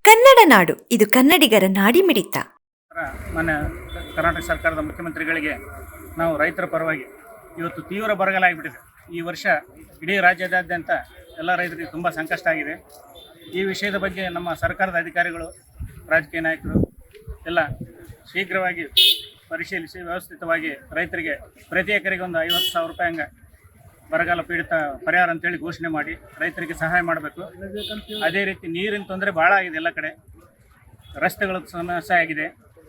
ಕನ್ನಡ ನಾಡು, ಇದು ಕನ್ನಡಿಗರ ನಾಡಿಮಿಡಿತ. ಮಾನ್ಯ ಕರ್ನಾಟಕ ಸರ್ಕಾರದ ಮುಖ್ಯಮಂತ್ರಿಗಳಿಗೆ ನಾವು ರೈತರ ಪರವಾಗಿ ಇವತ್ತು ತೀವ್ರ ಬರಗಾಲ ಆಗಿಬಿಟ್ಟಿದೆ. ಈ ವರ್ಷ ಇಡೀ ರಾಜ್ಯದಾದ್ಯಂತ ಎಲ್ಲ ರೈತರಿಗೆ ತುಂಬ ಸಂಕಷ್ಟ ಆಗಿದೆ. ಈ ವಿಷಯದ ಬಗ್ಗೆ ನಮ್ಮ ಸರ್ಕಾರದ ಅಧಿಕಾರಿಗಳು, ರಾಜಕೀಯ ನಾಯಕರು ಎಲ್ಲ ಶೀಘ್ರವಾಗಿ ಪರಿಶೀಲಿಸಿ ವ್ಯವಸ್ಥಿತವಾಗಿ ರೈತರಿಗೆ ಪ್ರತಿ ಎಕರೆಗೆ ಒಂದು 50,000 ರೂಪಾಯಿ ಹಂಗೆ ಬರಗಾಲ ಪೀಡಿತ ಪರಿಹಾರ ಅಂತೇಳಿ ಘೋಷಣೆ ಮಾಡಿ ರೈತರಿಗೆ ಸಹಾಯ ಮಾಡಬೇಕು. ಅದೇ ರೀತಿ ನೀರಿನ ತೊಂದರೆ ಭಾಳ ಆಗಿದೆ. ಎಲ್ಲ ಕಡೆ ರಸ್ತೆಗಳ ಸಮಸ್ಯೆ ಆಗಿದೆ.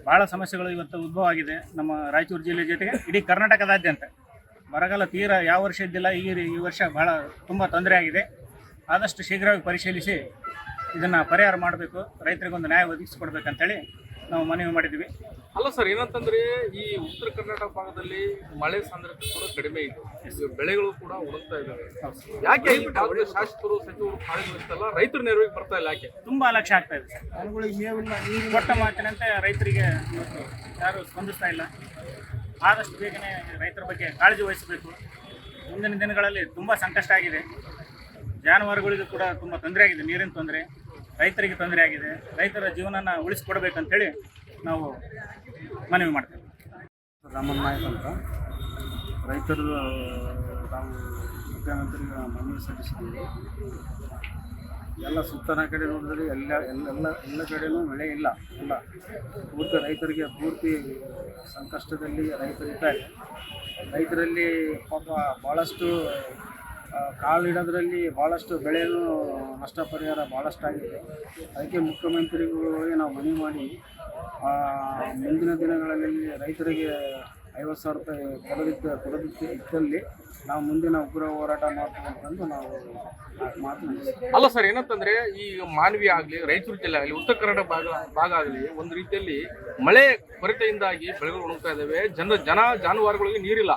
ಭಾಳ ಸಮಸ್ಯೆಗಳು ಇವತ್ತು ಉದ್ಭವ ಆಗಿದೆ ನಮ್ಮ ರಾಯಚೂರು ಜಿಲ್ಲೆ ಜೊತೆಗೆ ಇಡೀ ಕರ್ನಾಟಕದಾದ್ಯಂತ. ಬರಗಾಲ ತೀರ ಯಾವ ವರ್ಷ ಇದ್ದಿಲ್ಲ, ಈ ವರ್ಷ ಭಾಳ ತುಂಬ ತೊಂದರೆ ಆಗಿದೆ. ಆದಷ್ಟು ಶೀಘ್ರವಾಗಿ ಪರಿಶೀಲಿಸಿ ಇದನ್ನು ಪರಿಹಾರ ಮಾಡಬೇಕು, ರೈತರಿಗೊಂದು ನ್ಯಾಯ ಒದಗಿಸಿಕೊಡ್ಬೇಕಂತೇಳಿ ನಾವು ಮನವಿ ಮಾಡಿದ್ದೀವಿ. ಅಲ್ಲ ಸರ್, ಏನಂತಂದ್ರೆ ಈ ಉತ್ತರ ಕರ್ನಾಟಕ ಭಾಗದಲ್ಲಿ ಮಳೆ ಸಾಂದ್ರತೆ ಕೂಡ ಕಡಿಮೆ ಇದೆ, ಬೆಳೆಗಳು ಕೂಡ ಒಣಗ್ತಾ ಇದ್ದಾವೆ. ಯಾಕೆ ಈ ಭಾಗದ ಶಾಸಕರು ಸಚಿವರು ಕಾಳಜಿವಹಿಸ್ತಲ್ಲ, ರೈತರ ನೆರವಿಗೆ ಬರ್ತಾ ಇಲ್ಲ? ಯಾಕೆ? ತುಂಬ ಲಕ್ಷ್ಯ ಆಗ್ತಾ ಇದೆ ಸರ್. ಕೊಟ್ಟ ಮಾತಿನಂತೆ ರೈತರಿಗೆ ಇವತ್ತು ಯಾರು ಸ್ಪಂದಿಸ್ತಾ ಇಲ್ಲ. ಆದಷ್ಟು ಬೇಗನೆ ರೈತರ ಬಗ್ಗೆ ಕಾಳಜಿ ವಹಿಸಬೇಕು. ಮುಂದಿನ ದಿನಗಳಲ್ಲಿ ತುಂಬ ಸಂಕಷ್ಟ ಆಗಿದೆ. ಜಾನುವಾರುಗಳಿಗೂ ಕೂಡ ತುಂಬ ತೊಂದರೆ ಆಗಿದೆ. ನೀರಿನ ತೊಂದರೆ, ರೈತರಿಗೆ ತೊಂದರೆ ಆಗಿದೆ. ರೈತರ ಜೀವನನ ಉಳಿಸ್ಕೊಡ್ಬೇಕಂತೇಳಿ ನಾವು ಮನವಿ ಮಾಡ್ತೇವೆ. ರಾಮನ್ ನಾಯಕ್ ಅಂತ ರೈತರು ನಾವು ಮುಖ್ಯಮಂತ್ರಿಗಳ ಮನವಿ ಸಲ್ಲಿಸಿದ್ದೀವಿ. ಎಲ್ಲ ಸುತ್ತಲ ಕಡೆ ನೋಡಿದ್ರೆ ಎಲ್ಲ ಕಡೆಯೂ ಮಳೆ ಇಲ್ಲ. ಪೂರ್ತಿ ರೈತರಿಗೆ ಪೂರ್ತಿ ಸಂಕಷ್ಟದಲ್ಲಿ ರೈತರಿದ್ದಾರೆ. ರೈತರಲ್ಲಿ ಪಾಪ ಭಾಳಷ್ಟು ಕಾಲಿಡೋದ್ರಲ್ಲಿ ಭಾಳಷ್ಟು ಬೆಳೆಯೂ ನಷ್ಟ ಪರಿಹಾರ ಭಾಳಷ್ಟು ಆಗಿದೆ. ಅದಕ್ಕೆ ಮುಖ್ಯಮಂತ್ರಿಗಳಿಗೆ ನಾವು ಮನವಿ ಮಾಡಿ ಮುಂದಿನ ದಿನಗಳಲ್ಲಿ ರೈತರಿಗೆ 50,000 ರೂಪಾಯಿ ಕೊಡದಿತ್ತು ಇದ್ದಲ್ಲಿ ನಾವು ಮುಂದಿನ ಉಗ್ರ ಹೋರಾಟ ಮಾಡ್ತೀವಿ ಅಂತಂದು ನಾವು ಮಾತು. ಅಲ್ಲ ಸರ್, ಏನಂತಂದ್ರೆ ಈ ಮಾನವಿ ಆಗಲಿ, ರಾಯಚೂರು ಜಿಲ್ಲೆ ಆಗಲಿ, ಉತ್ತರ ಕನ್ನಡ ಭಾಗ ಆಗಲಿ, ಒಂದು ರೀತಿಯಲ್ಲಿ ಮಳೆ ಕೊರತೆಯಿಂದಾಗಿ ಬೆಳೆಗಳು ಒಣಗ್ತಾ ಇದ್ದಾವೆ. ಜಾನುವಾರುಗಳಿಗೆ ನೀರಿಲ್ಲ.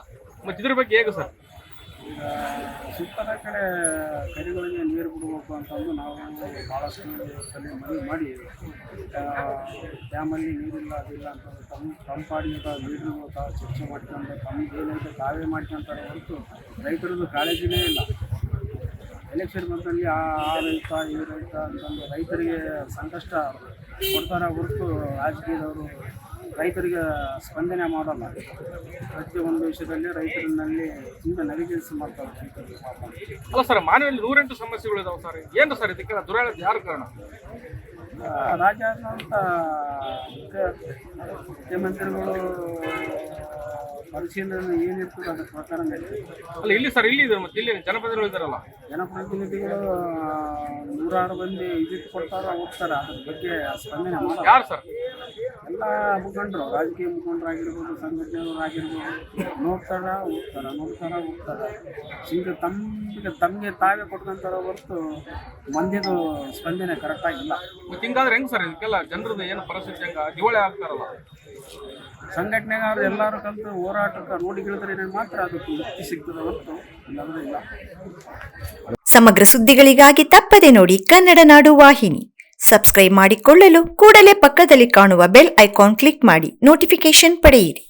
ಮತ್ತು ಇದ್ರ ಬಗ್ಗೆ ಹೇಗೆ ಸರ್? ಈಗ ಸುತ್ತಲ ಕಡೆ ಕರಿಗಳಿಗೆ ನೀರು ಬಿಡಬೇಕು ಅಂತಂದು ನಾವು ಭಾಳಷ್ಟು ಸಲ ಮನವಿ ಮಾಡಿ ಡ್ಯಾಮಲ್ಲಿ ನೀರಿಲ್ಲ, ಅದಿಲ್ಲ ಅಂತಂದು ತಮ್ಮ ಪಾಡಿಗೆ ನೀರು ಚರ್ಚೆ ಮಾಡ್ಕೊಂಡು ತಮ್ಗೆ ಏನೈತೆ ತಾವೇ ಮಾಡ್ಕೊಂತಾರೆ ಹೊರತು ರೈತರದ್ದು ಕಾಳಜಿನೇ ಇಲ್ಲ. ಎಲೆಕ್ಷನ್ ಬಂದಲ್ಲಿ ಆ ರೈತ ಈ ರೈತ ಅಂತಂದು ರೈತರಿಗೆ ಸಂಕಷ್ಟ ಕೊಡ್ತಾರೆ ಹೊರತು ರಾಜಕೀಯದವರು ರೈತರಿಗೆ ಸ್ಪಂದನೆ ಮಾಡೋಲ್ಲ. ಪ್ರತಿಯೊಂದು ವಿಷಯದಲ್ಲಿ ರೈತರಿನಲ್ಲಿ ತುಂಬ ನೆಗೆಟಿವ್ಸ್ ಮಾಡ್ತಾರೆ ರೈತರಿಗೆ. ಅಲ್ಲ ಸರ್, ಮಾನವಿಯಲ್ಲಿ 108 ಸಮಸ್ಯೆಗಳು ಇದಾವೆ ಸರ್. ಏನು ಸರ್ ಇದಕ್ಕೆ ದುರಾಡಳಿತ ಯಾರು ಕಾರಣ? ರಾಜ್ಯಾದ್ಯಂತ ಮುಖ್ಯಮಂತ್ರಿಗಳು ಪರಿಶೀಲನೆ ಏನಿರ್ತದೆ ಅದರ ಪ್ರಕಾರ ನಡೀತದೆ. ಅಲ್ಲ ಇಲ್ಲಿ ಸರ್, ಇಲ್ಲಿ ಇದೆ, ಮತ್ತೆ ಇಲ್ಲಿ ಜನಪ್ರತಿನಿಧಿಗಳು ಇದ್ದಾರಲ್ಲ. ಜನಪ್ರತಿನಿಧಿಗಳು 106 ಮಂದಿ ವಿಸಿಟ್ ಕೊಡ್ತಾರೆ, ಹೋಗ್ತಾರೆ. ಅದ್ರ ಬಗ್ಗೆ ಸ್ಪಂದನೆ ಮಾಡೋದು ಯಾರು ಸರ್? ಎಲ್ಲ ಮುಖಂಡರು, ರಾಜಕೀಯ ಮುಖಂಡರಾಗಿರ್ಬೋದು, ಸಂಘಟನೆಯವರಾಗಿರ್ಬೋದು, ನೋಡ್ತಾರೆ ಹೋಗ್ತಾರೆ. ಈಗ ತಮಗೆ ತಾವೇ ಕೊಟ್ಕೊಂತಾರೆ ಹೊರತು ಮಂದಿದು ಸ್ಪಂದನೆ ಕರೆಕ್ಟಾಗಿಲ್ಲ. ಮತ್ತೆ ಹಿಂಗಾದ್ರೆ ಹೆಂಗೆ ಸರ್? ಇದಕ್ಕೆಲ್ಲ ಜನರದ್ದು ಏನು ಪರಿಸ್ಥಿತಿ, ಹೆಂಗೆ ದಿವಾಳಿ ಆಗ್ತಾರಲ್ಲ? ಸಂಘಟನೆಗಾದ್ರು ಎಲ್ಲರೂ ಕಲಿತು ಹೋರಾಟಕ್ಕೆ ರೋಡಿಗಿಳಿದ್ರೆ ಮಾತ್ರ ಅದಕ್ಕೆ ಮುಕ್ತಿ ಸಿಗ್ತದೆ ಹೊರತು ಇಲ್ಲಾಂದ್ರೆ ಇಲ್ಲ. ಸಮಗ್ರ ಸುದ್ದಿಗಳಿಗಾಗಿ ತಪ್ಪದೆ ನೋಡಿ ಕನ್ನಡ ನಾಡು ವಾಹಿನಿ. ಸಬ್ಸ್ಕ್ರೈಬ್ ಮಾಡಿಕೊಳ್ಳಲು ಕೂಡಲೇ ಪಕ್ಕದಲ್ಲಿ ಕಾಣುವ ಬೆಲ್ ಐಕಾನ್ ಕ್ಲಿಕ್ ಮಾಡಿ ನೋಟಿಫಿಕೇಶನ್ ಪಡೆಯಿರಿ.